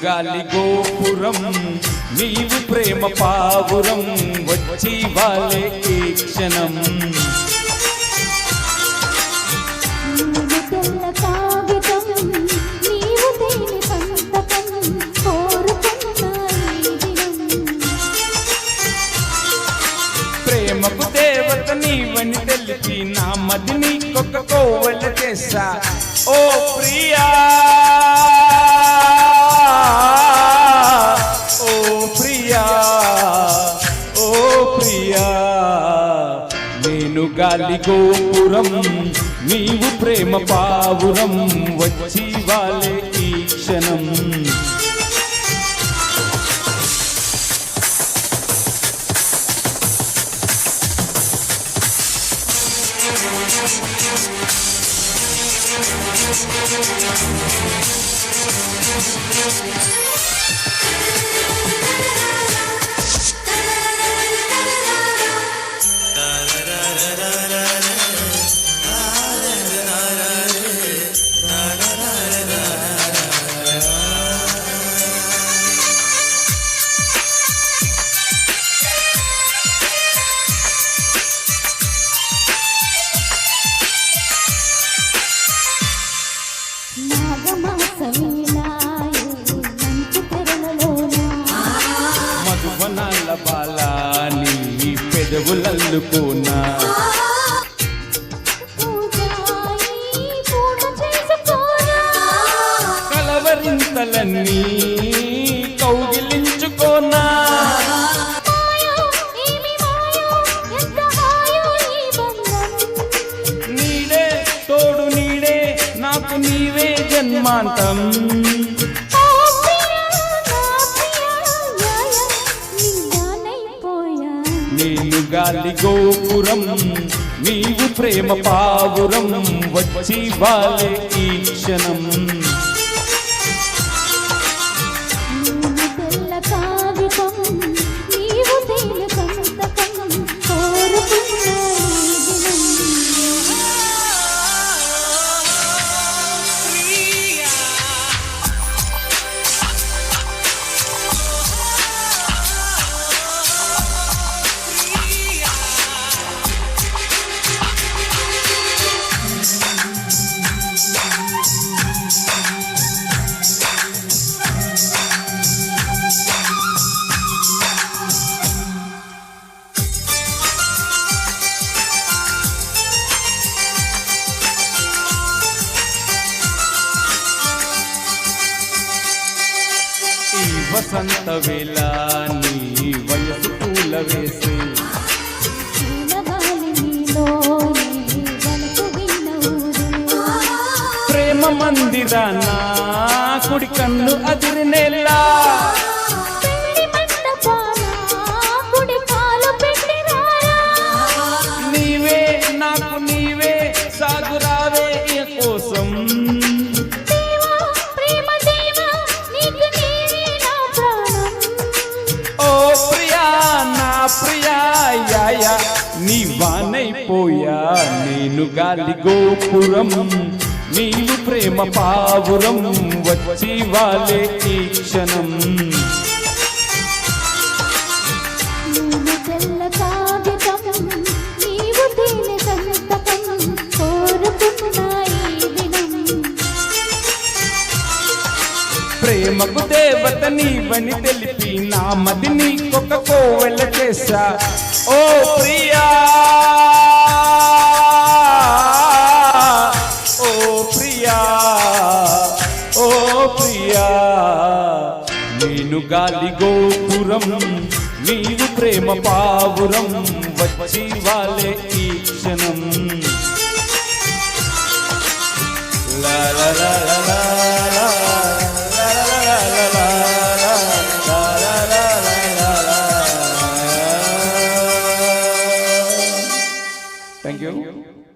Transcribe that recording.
గాలి గోపురం నీవు ప్రేమ పావురం వచ్చి వాలే ఈ క్షణం ప్రేమకు దేవత నీవని తెలిపి నా మదిని కొక్క కోవెల చేసా ఓ ప్రియా ఓ ప్రియా ఓ ప్రియా నేను గాలి గోపురం నీవు ప్రేమ పావురం వచ్చి వాలే ఈ క్షణం మధువనాల బాలాని పెదవులల్లుకున్నా కలవరింతలన్నీ కౌగిలించుకోనా నీడే తోడు నీడే నాకు నీవే జన్మాంతం నేను గాలి గోపురం నీవు ప్రేమ పావురం వచ్చి వాలే ఈ క్షణం వసంత వేళ నీ వయసు పూల వేసి ప్రేమ మందిరాన కుడి కన్ను అదిరినేలా నీవే నాకు నీవే సాగురావే కోసం ప్రియా నీ వానైపోయా నేను గాలి గోపురం నీవు ప్రేమ పావురం వచ్చి వాలే ఈ క్షణం ప్రేమకు దేవత నీవని తెలిపి నా మదిని కొక్క కోవెల చేసా ఓ ప్రియా ఓ ప్రియా ఓ ప్రియా నేను గాలి గోపురం నీవు ప్రేమ పావురం వచ్చి వాలే ఈ క్షణం లా లా లా లా లా Thank you.